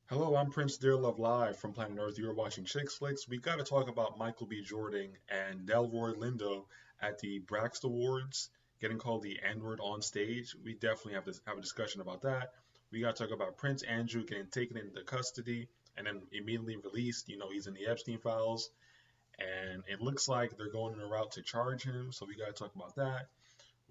Hello, I'm Prince Dearlove live from Planet Earth. You're watching Chixxflix. We got to talk about Michael B. Jordan and Delroy Lindo at the Braxt Awards getting called the N-word on stage. We definitely have to have a discussion about that. We got to talk about Prince Andrew getting taken into custody and then immediately released. He's in the Epstein files, and it looks like they're going in a route to charge him. So we got to talk about that.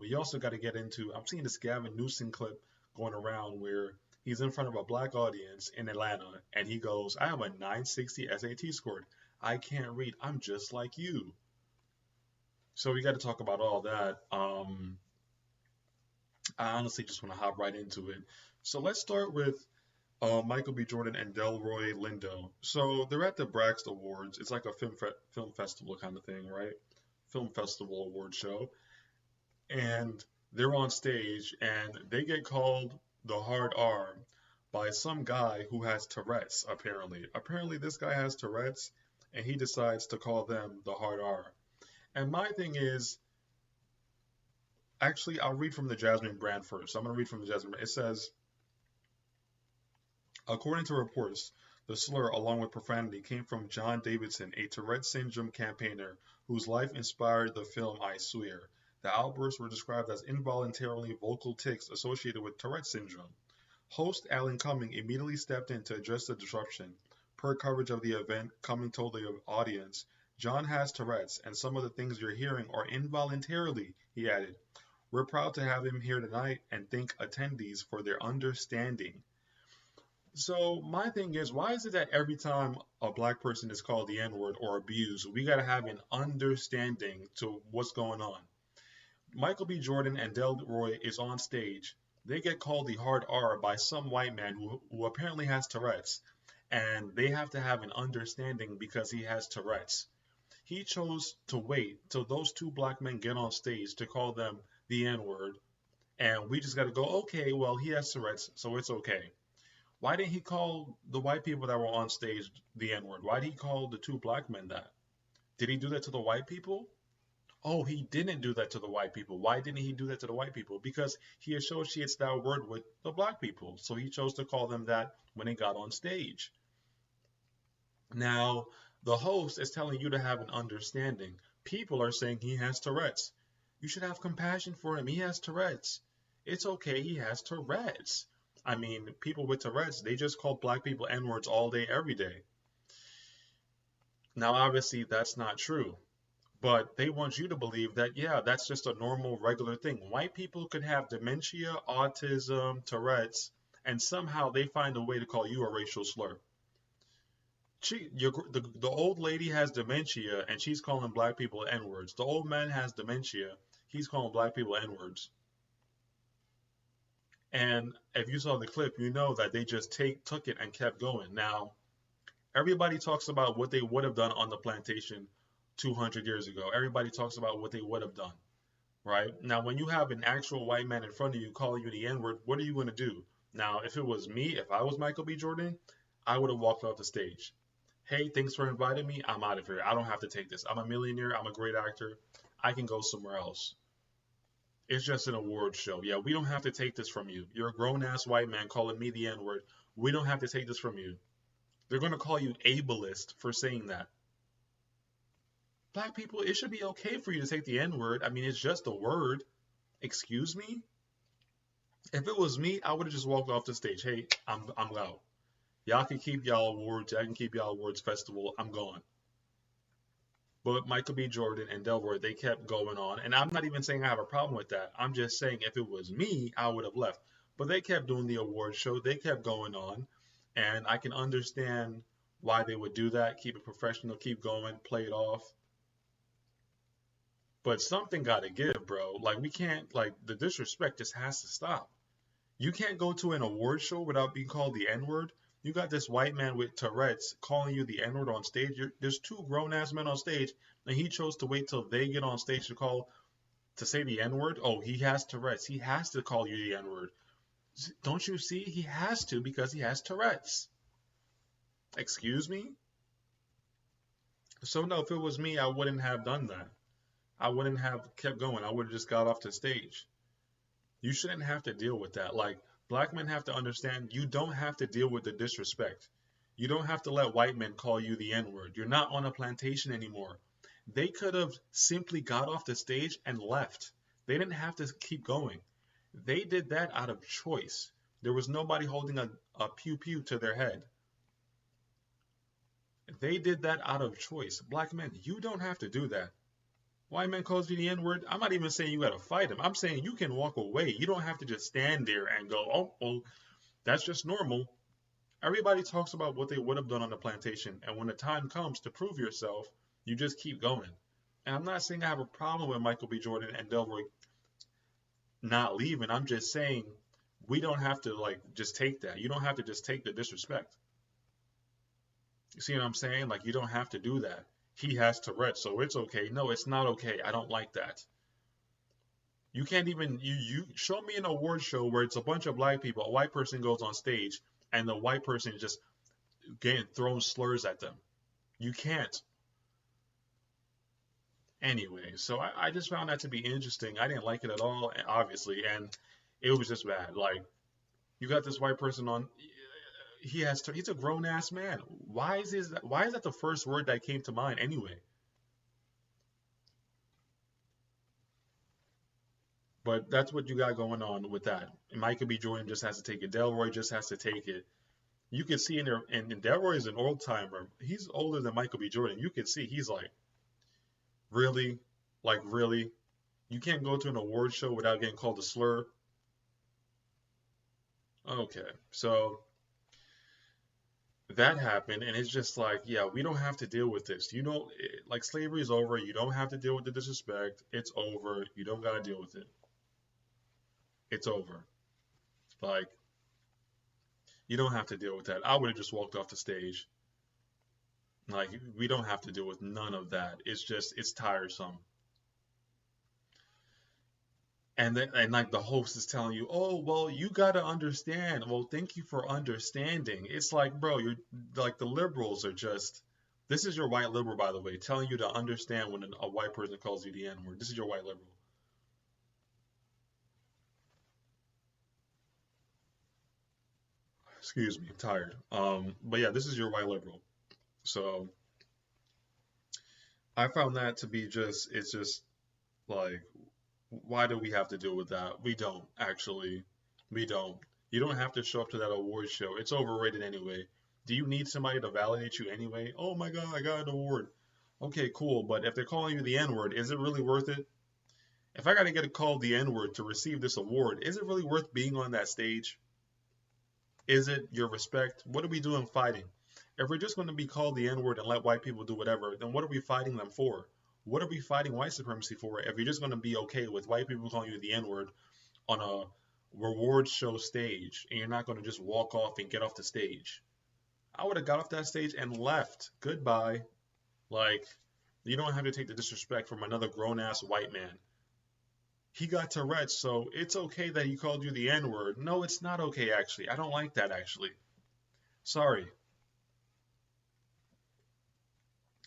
We also got to get into. I'm seeing this Gavin Newsom clip going around where he's in front of a black audience in Atlanta and he goes, "I have a 960 SAT scored. I can't read. I'm just like you." So we got to talk about all that. I honestly just want to hop right into it. So let's start with Michael B. Jordan and Delroy Lindo. So they're at the Braxt Awards. It's like a film festival kind of thing, right? Film festival award show, and they're on stage and they get called the hard R by some guy who has Tourette's, apparently. Apparently, this guy has Tourette's and he decides to call them the hard R. And my thing is, actually, I'll read from the Jasmine brand first. I'm going to read from the Jasmine brand. It says, according to reports, the slur, along with profanity, came from John Davidson, a Tourette syndrome campaigner whose life inspired the film I Swear. The outbursts were described as involuntarily vocal tics associated with Tourette syndrome. Host Alan Cumming immediately stepped in to address the disruption. Per coverage of the event, Cumming told the audience, "John has Tourette's, and some of the things you're hearing are involuntarily," he added. "We're proud to have him here tonight and thank attendees for their understanding." So my thing is, why is it that every time a black person is called the N-word or abused, we gotta have an understanding to what's going on? Michael B. Jordan and Delroy is on stage. They get called the hard R by some white man who apparently has Tourette's, and they have to have an understanding because he has Tourette's. He chose to wait till those two black men get on stage to call them the N-word, and we just got to go, okay, well, he has Tourette's, so it's okay. Why didn't he call the white people that were on stage the N-word? Why did he call the two black men that? Did he do that to the white people? Oh, he didn't do that to the white people. Why didn't he do that to the white people? Because he associates that word with the black people. So he chose to call them that when he got on stage. Now, the host is telling you to have an understanding. People are saying he has Tourette's. You should have compassion for him. He has Tourette's. It's okay, he has Tourette's. I mean, people with Tourette's, they just call black people N-words all day, every day. Now, obviously, that's not true. But they want you to believe that, yeah, that's just a normal, regular thing. White people could have dementia, autism, Tourette's, and somehow they find a way to call you a racial slur. The old lady has dementia, and she's calling black people N-words. The old man has dementia, he's calling black people N-words. And if you saw the clip, you know that they just took it and kept going. Now, everybody talks about what they would have done on the plantation 200 years ago. Everybody talks about what they would have done, right? Now, when you have an actual white man in front of you calling you the N-word, what are you going to do? Now, if it was me, if I was Michael B. Jordan, I would have walked off the stage. Hey, thanks for inviting me. I'm out of here. I don't have to take this. I'm a millionaire. I'm a great actor. I can go somewhere else. It's just an award show. Yeah, we don't have to take this from you. You're a grown ass white man calling me the N word. We don't have to take this from you. They're going to call you ableist for saying that. Black people, it should be okay for you to take the N word. I mean, it's just a word. Excuse me? If it was me, I would have just walked off the stage. Hey, I'm out. Y'all can keep y'all awards. I can keep y'all awards festival. I'm gone. But Michael B. Jordan and Delroy, they kept going on. And I'm not even saying I have a problem with that. I'm just saying if it was me, I would have left. But they kept doing the award show. They kept going on. And I can understand why they would do that. Keep it professional, keep going, play it off. But something got to give, bro. Like, we can't, like, the disrespect just has to stop. You can't go to an award show without being called the N word. You got this white man with Tourette's calling you the N word on stage. There's two grown ass men on stage, and he chose to wait till they get on stage to say the N word. Oh, he has Tourette's. He has to call you the N word. Don't you see? He has to because he has Tourette's. Excuse me? So, no, if it was me, I wouldn't have done that. I wouldn't have kept going. I would have just got off the stage. You shouldn't have to deal with that. Like, Black men have to understand you don't have to deal with the disrespect. You don't have to let white men call you the N word. You're not on a plantation anymore. They could have simply got off the stage and left. They didn't have to keep going. They did that out of choice. There was nobody holding a pew pew to their head. They did that out of choice. Black men, you don't have to do that. White man calls you the N word. I'm not even saying you gotta fight him. I'm saying you can walk away. You don't have to just stand there and go, oh, well, that's just normal. Everybody talks about what they would have done on the plantation, and when the time comes to prove yourself, you just keep going. And I'm not saying I have a problem with Michael B. Jordan and Delroy not leaving. I'm just saying we don't have to like just take that. You don't have to just take the disrespect. You see what I'm saying? Like you don't have to do that. He has Tourette's, so it's okay. No, it's not okay. I don't like that. You can't even you show me an award show where it's a bunch of black people, a white person goes on stage and the white person is just getting thrown slurs at them. You can't. Anyway, so I just found that to be interesting. I didn't like it at all, obviously, and it was just bad. Like you got this white person on. He's a grown ass man. Why is that the first word that came to mind anyway? But that's what you got going on with that. Michael B. Jordan just has to take it. Delroy just has to take it. You can see in there, and Delroy is an old timer. He's older than Michael B. Jordan. You can see he's really, really. You can't go to an award show without getting called a slur. Okay, so that happened, and it's just like, yeah, we don't have to deal with this. You know, like slavery is over. You don't have to deal with the disrespect. It's over. You don't gotta deal with it. It's over. Like, you don't have to deal with that. I would have just walked off the stage. Like, we don't have to deal with none of that. It's just, it's tiresome. And then, and like the host is telling you, oh, well, you gotta understand. Well, thank you for understanding. It's like, bro, you're like the liberals are just. This is your white liberal, by the way, telling you to understand when a white person calls you the N word. This is your white liberal. Excuse me, I'm tired. But yeah, this is your white liberal. So I found that to be just, it's just like, why do we have to deal with that? We don't, actually. We don't. You don't have to show up to that award show. It's overrated anyway. Do you need somebody to validate you anyway? Oh my God, I got an award. Okay, cool. But if they're calling you the N word, is it really worth it? If I got to get a call the N word to receive this award, is it really worth being on that stage? Is it your respect? What are we doing fighting? If we're just going to be called the N word and let white people do whatever, then what are we fighting them for? What are we fighting white supremacy for if you're just going to be okay with white people calling you the N word on a reward show stage and you're not going to just walk off and get off the stage? I would have got off that stage and left. Goodbye. Like, you don't have to take the disrespect from another grown ass white man. He got Tourette's, so it's okay that he called you the N word. No, it's not okay, actually. I don't like that, actually. Sorry.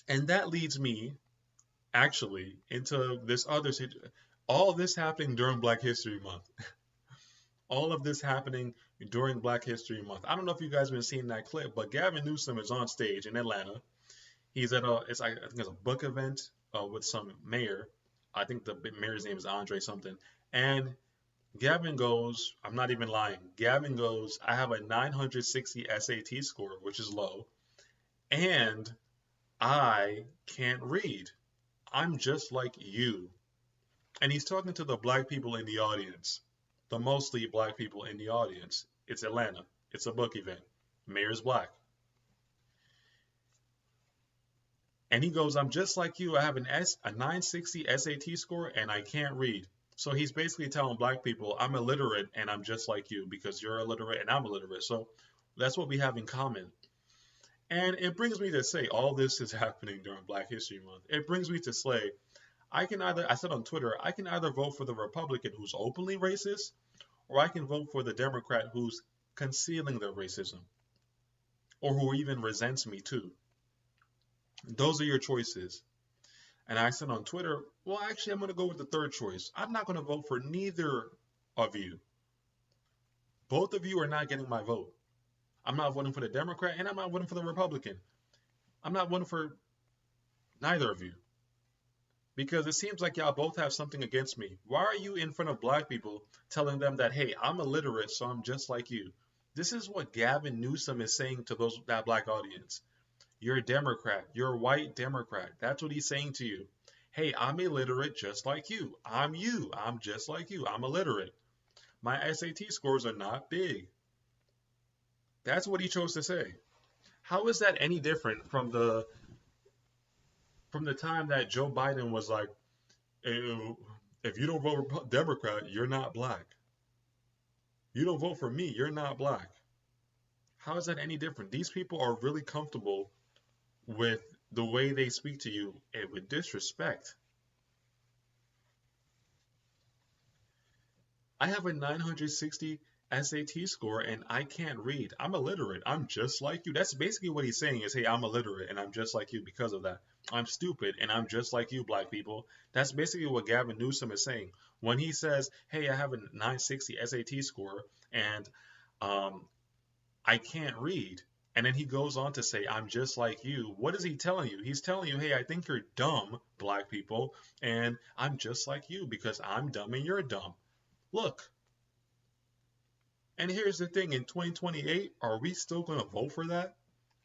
And that leads me, actually, into this other situation. All this happening during Black History Month. All of this happening during Black History Month. I don't know if you guys have been seeing that clip, but Gavin Newsom is on stage in Atlanta. He's at I think it's a book event with some mayor. I think the mayor's name is Andre something. And Gavin goes, I'm not even lying. Gavin goes, I have a 960 SAT score, which is low, and I can't read. I'm just like you. And he's talking to the black people in the audience, the mostly black people in the audience. It's Atlanta. It's a book event. Mayor's black. And he goes, I'm just like you. I have a 960 SAT score and I can't read. So he's basically telling black people, I'm illiterate and I'm just like you because you're illiterate and I'm illiterate. So that's what we have in common. And it brings me to say, all this is happening during Black History Month. It brings me to say, I said on Twitter, I can either vote for the Republican who's openly racist, or I can vote for the Democrat who's concealing their racism, or who even resents me too. Those are your choices. And I said on Twitter, well, actually, I'm going to go with the third choice. I'm not going to vote for neither of you. Both of you are not getting my vote. I'm not voting for the Democrat and I'm not voting for the Republican. I'm not voting for neither of you because it seems like y'all both have something against me. Why are you in front of black people telling them that, hey, I'm illiterate, so I'm just like you? This is what Gavin Newsom is saying to that black audience. You're a Democrat. You're a white Democrat. That's what he's saying to you. Hey, I'm illiterate just like you. I'm you. I'm just like you. I'm illiterate. My SAT scores are not big. That's what he chose to say. How is that any different from the time that Joe Biden was like, if you don't vote Democrat, you're not black. You don't vote for me, you're not black. How is that any different? These people are really comfortable with the way they speak to you and with disrespect. I have a 960 SAT score and I can't read. I'm illiterate. I'm just like you. That's basically what he's saying is, hey, I'm illiterate and I'm just like you because of that. I'm stupid and I'm just like you, black people. That's basically what Gavin Newsom is saying. When he says, hey, I have a 960 SAT score and um, I can't read. And then he goes on to say, I'm just like you. What is he telling you? He's telling you, hey, I think you're dumb, black people, and I'm just like you because I'm dumb and you're dumb. Look, and here's the thing, in 2028, are we still going to vote for that?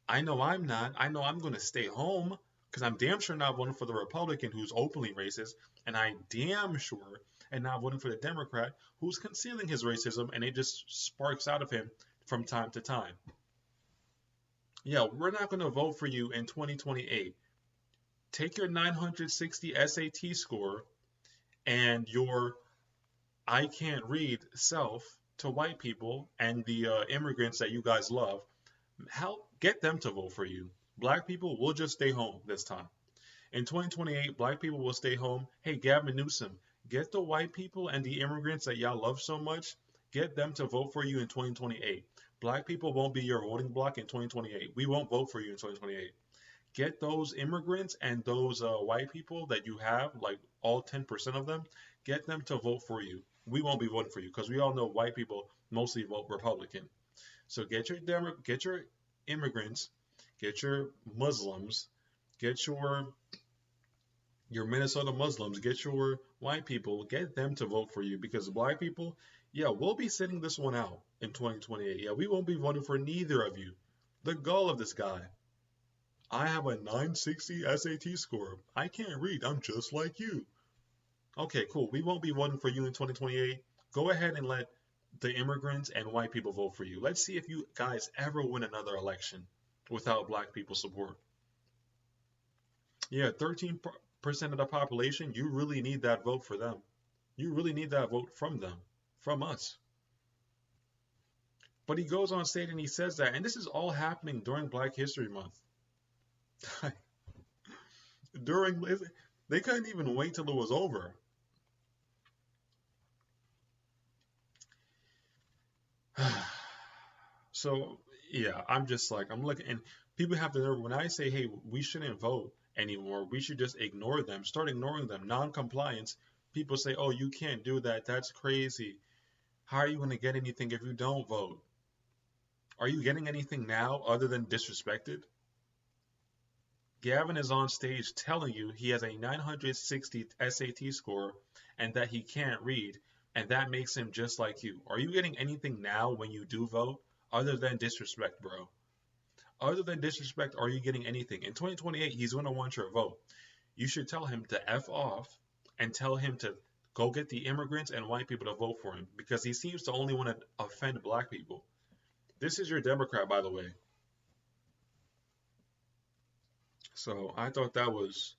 I know I'm not. I know I'm going to stay home because I'm damn sure not voting for the Republican who's openly racist, and I damn sure am not voting for the Democrat who's concealing his racism and it just sparks out of him from time to time. Yeah, we're not going to vote for you in 2028. Take your 960 SAT score and your I can't read self to white people and the immigrants that you guys love. Help get them to vote for you. Black people will just stay home this time. In 2028, black people will stay home. Hey, Gavin Newsom, get the white people and the immigrants that y'all love so much, get them to vote for you in 2028. Black people won't be your voting bloc in 2028. We won't vote for you in 2028. Get those immigrants and those white people that you have, like all 10% of them, get them to vote for you. We won't be voting for you because we all know white people mostly vote Republican. So get your immigrants, get your Muslims, get your Minnesota Muslims, get your white people, get them to vote for you because black people, yeah, we'll be sitting this one out in 2028. Yeah, we won't be voting for neither of you. The gall of this guy. I have a 960 SAT score. I can't read. I'm just like you. Okay, cool. We won't be voting for you in 2028. Go ahead and let the immigrants and white people vote for you. Let's see if you guys ever win another election without black people support. Yeah, 13% of the population, you really need that vote for them. You really need that vote from them, from us. But he goes on stage and he says that, and this is all happening during Black History Month. during they couldn't even wait till it was over. So yeah, I'm just like I'm looking, and people have to know when I say, hey, we shouldn't vote anymore. We should just ignore them. Start ignoring them. Non-compliance. People say, oh, you can't do that. That's crazy. How are you going to get anything if you don't vote? Are you getting anything now other than disrespected? Gavin is on stage telling you he has a 960 SAT score and that he can't read, and that makes him just like you. Are you getting anything now when you do vote other than disrespect, bro? Other than disrespect, are you getting anything? In 2028, he's going to want your vote. You should tell him to F off and tell him to go get the immigrants and white people to vote for him because he seems to only want to offend black people. This is your Democrat, by the way. So I thought that was.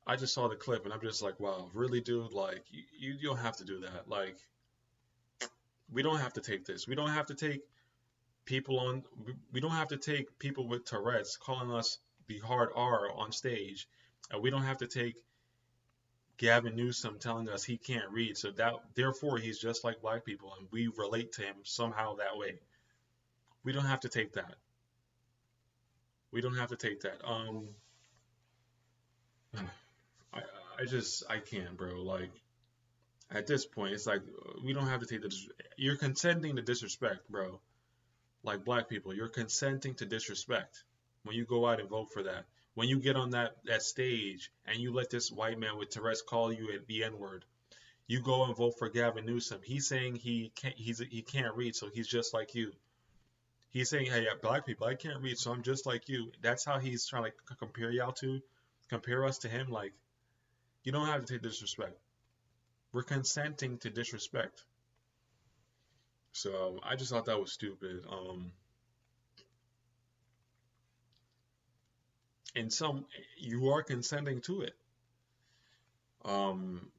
I just saw the clip and I'm just like, wow, really, dude? Like, you don't have to do that. Like, we don't have to take this. We don't have to take people on. We don't have to take people with Tourette's calling us the hard R on stage, and we don't have to take Gavin Newsom telling us he can't read. So that therefore he's just like black people, and we relate to him somehow that way. We don't have to take that. We don't have to take that. I I can't, bro. Like At this point, it's like we don't have to take the. You're consenting to disrespect, bro. Like black people, you're consenting to disrespect when you go out and vote for that. When you get on that stage and you let this white man with Tourette's call you the N word, you go and vote for Gavin Newsom. He's saying he can't read, so he's just like you. He's saying, hey, black people, I can't read, so I'm just like you. That's how he's trying to compare y'all to, compare us to him. Like, you don't have to take disrespect. We're consenting to disrespect. So I just thought that was stupid. And some you are consenting to it. Um,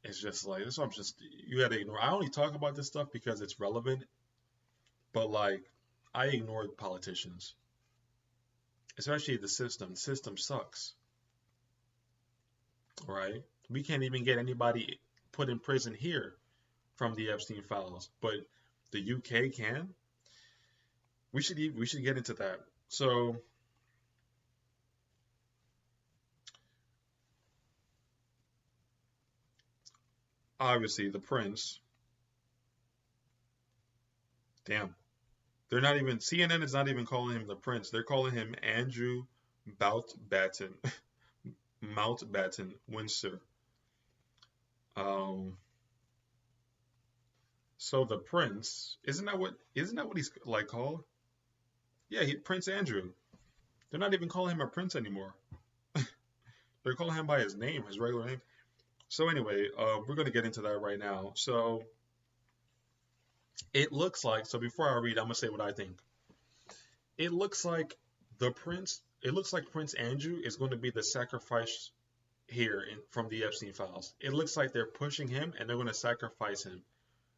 it's just like this. I'm just you gotta ignore. I only talk about this stuff because it's relevant, but like I ignore politicians, especially the system. The system sucks, right? We can't even get anybody put in prison here from the Epstein files, but the UK can. We should get into that. So obviously the prince. Damn, they're not even CNN is not even calling him the prince. They're calling him Andrew Mountbatten Mountbatten Windsor. Um, so the prince isn't that what he's like called? Yeah, Prince Andrew. They're not even calling him a prince anymore. They're calling him by his name, his regular name. So anyway, we're gonna get into that right now. So it looks like. So before I read, I'm gonna say what I think. It looks like the prince. It looks like Prince Andrew is going to be the sacrifice here from the Epstein files. It looks like they're pushing him and they're going to sacrifice him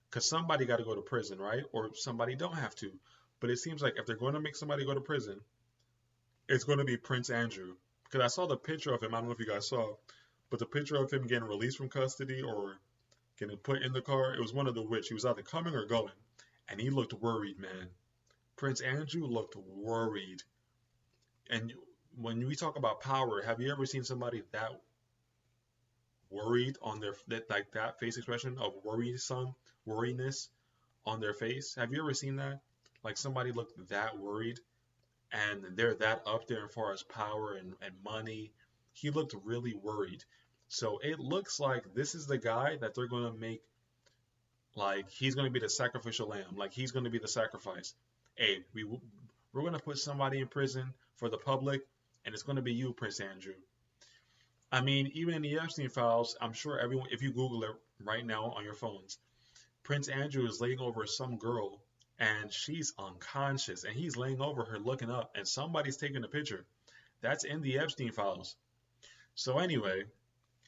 because somebody got to go to prison, right? Or somebody don't have to. But it seems like if they're going to make somebody go to prison, it's going to be Prince Andrew. Because I saw the picture of him. I don't know if you guys saw, but the picture of him getting released from custody or getting put in the car, it was one of the which. He was either coming or going. And he looked worried, man. Prince Andrew looked worried. And when we talk about power, have you ever seen somebody that worried on their like that face expression of worrisome worriness on their face? Have you ever seen that? Like somebody looked that worried and they're that up there as far as power and money. He looked really worried. So it looks like this is the guy that they're gonna make like he's gonna be the sacrificial lamb. Like he's gonna be the sacrifice. Hey, we're gonna put somebody in prison for the public, and it's gonna be you, Prince Andrew. I mean, even in the Epstein files, I'm sure everyone, if you Google it right now on your phones, Prince Andrew is laying over some girl and she's unconscious and he's laying over her looking up and somebody's taking a picture. That's in the Epstein files. So, anyway,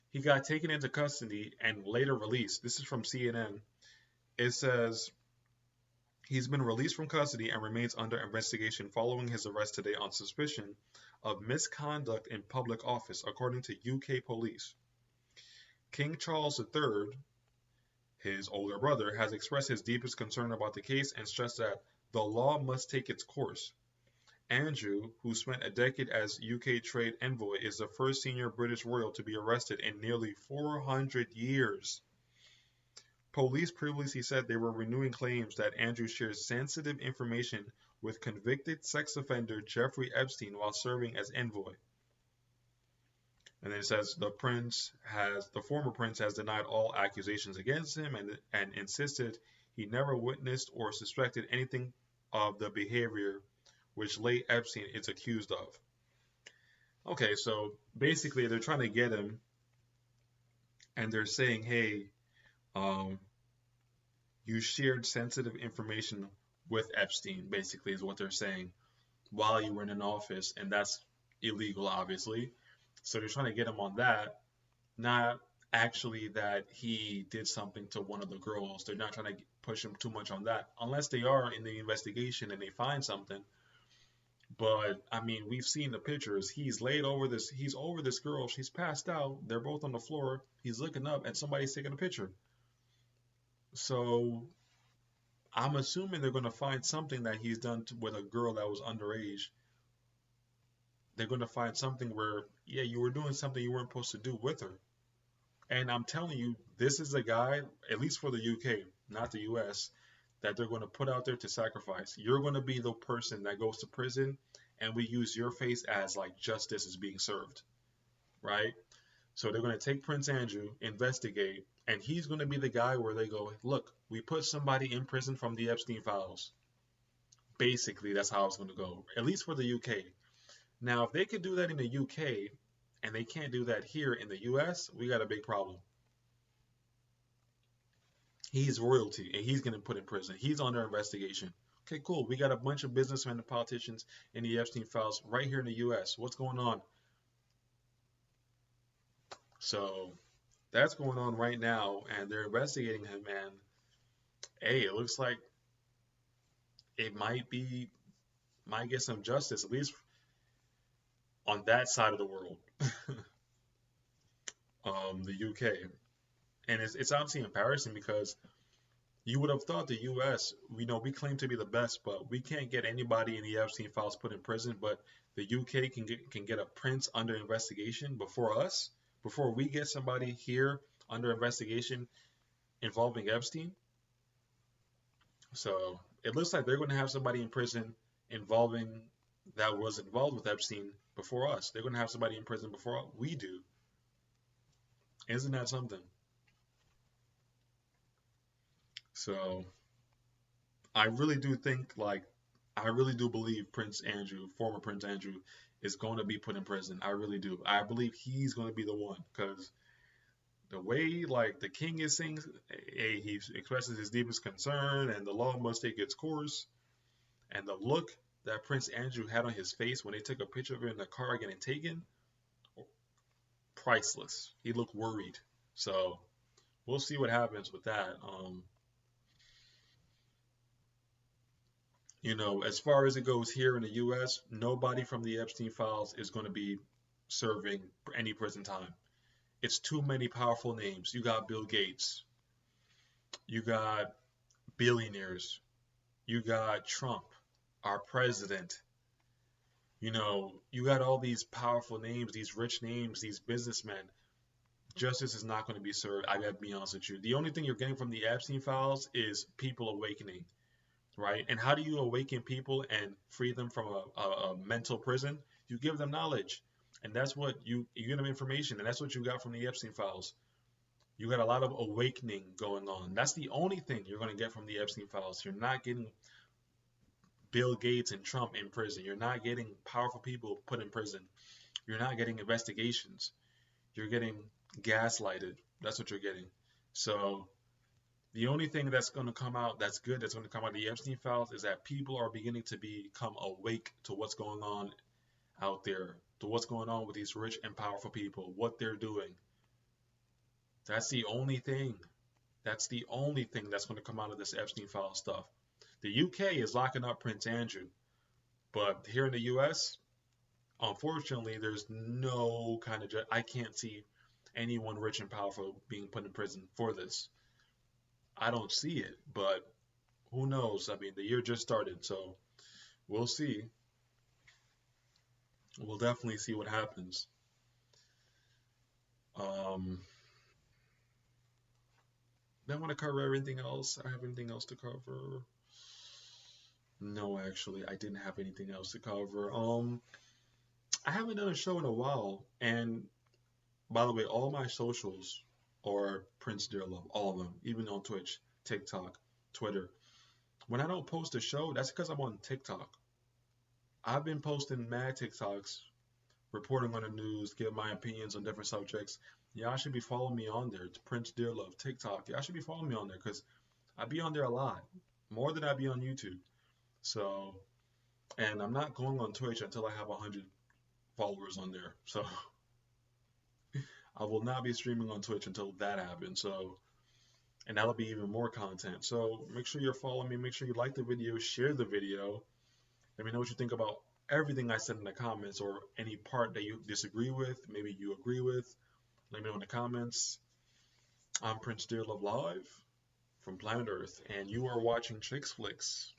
he got taken into custody and later released. This is from CNN. It says he's been released from custody and remains under investigation following his arrest today on suspicion of misconduct in public office, according to UK police. King Charles III, his older brother, has expressed his deepest concern about the case and stressed that the law must take its course. Andrew, who spent a decade as UK trade envoy, is the first senior British royal to be arrested in nearly 400 years. Police previously said they were renewing claims that Andrew shared sensitive information with convicted sex offender Jeffrey Epstein while serving as envoy. And then it says the former prince has denied all accusations against him and insisted he never witnessed or suspected anything of the behavior which late Epstein is accused of. Okay, so basically they're trying to get him and they're saying, hey, um, you shared sensitive information with Epstein, basically, is what they're saying, while you were in an office, and that's illegal, obviously. So they're trying to get him on that, not actually that he did something to one of the girls. They're not trying to push him too much on that, unless they are in the investigation and they find something. But I mean, we've seen the pictures. He's over this girl. She's passed out. They're both on the floor. He's looking up, and somebody's taking a picture. So I'm assuming they're going to find something that he's done with a girl that was underage. They're going to find something where, yeah, you were doing something you weren't supposed to do with her. And I'm telling you, this is a guy, at least for the UK, not the US, that they're going to put out there to sacrifice. You're going to be the person that goes to prison, and we use your face as like justice is being served, right? So they're going to take Prince Andrew, investigate, and he's going to be the guy where they go, look, we put somebody in prison from the Epstein files. Basically, that's how it's going to go, at least for the UK. Now, if they could do that in the UK and they can't do that here in the US, we got a big problem. He's royalty and he's getting put in prison. He's under investigation. Okay, cool. We got a bunch of businessmen and politicians in the Epstein files right here in the US. What's going on? So that's going on right now, and they're investigating him. And hey, it looks like it might get some justice, at least on that side of the world, the UK. And it's obviously embarrassing because you would have thought the U.S. We claim to be the best, but we can't get anybody in the Epstein files put in prison. But the UK can get a prince under investigation before us, before we get somebody here under investigation involving Epstein. So it looks like they're going to have somebody in prison involving that was involved with Epstein before us. They're going to have somebody in prison before we do. Isn't that something? So I really do think, like, I really do believe Prince Andrew, former Prince Andrew, is going to be put in prison. I really do. I believe he's going to be the one because the way, like, the king is saying, he expresses his deepest concern, and the law must take its course. And the look that Prince Andrew had on his face when they took a picture of him in the car getting taken, priceless. He looked worried. So we'll see what happens with that. As far as it goes here in the U.S., nobody from the Epstein files is going to be serving any prison time. It's too many powerful names. You got Bill Gates, you got billionaires, you got Trump, our president. You got all these powerful names, these rich names, these businessmen. Justice is not going to be served. I gotta be honest with you. The only thing you're getting from the Epstein files is people awakening, right? And how do you awaken people and free them from a mental prison? You give them knowledge, and that's what you give them information, and that's what you got from the Epstein files. You got a lot of awakening going on. That's the only thing you're going to get from the Epstein files. You're not getting Bill Gates and Trump in prison. You're not getting powerful people put in prison. You're not getting investigations. You're getting gaslighted. That's what you're getting. So the only thing that's going to come out that's good, that's going to come out of the Epstein files, is that people are beginning to become awake to what's going on out there, to what's going on with these rich and powerful people, what they're doing. That's the only thing. That's the only thing that's going to come out of this Epstein file stuff. The UK is locking up Prince Andrew, but here in the US, unfortunately, there's no kind of I can't see anyone rich and powerful being put in prison for this. I don't see it, but who knows? I mean, the year just started, so we'll see. We'll definitely see what happens. Um, I want to cover everything else. I have anything else to cover? No, actually, I didn't have anything else to cover. I haven't done a show in a while, and by the way, all my socials are Prince Dearlove, all of them, even on Twitch, TikTok, Twitter. When I don't post a show, that's because I'm on TikTok. I've been posting mad TikToks, reporting on the news, giving my opinions on different subjects. Y'all should be following me on there. It's Prince Dearlove, TikTok. Y'all should be following me on there because I be on there a lot, more than I be on YouTube. So, and I'm not going on Twitch until I have 100 followers on there. So, I will not be streaming on Twitch until that happens. So, and that'll be even more content. So, make sure you're following me. Make sure you like the video, share the video. Let me know what you think about everything I said in the comments or any part that you disagree with, maybe you agree with. Let me know in the comments. I'm Prince Dearlove Live from Planet Earth, and you are watching Chixxflix.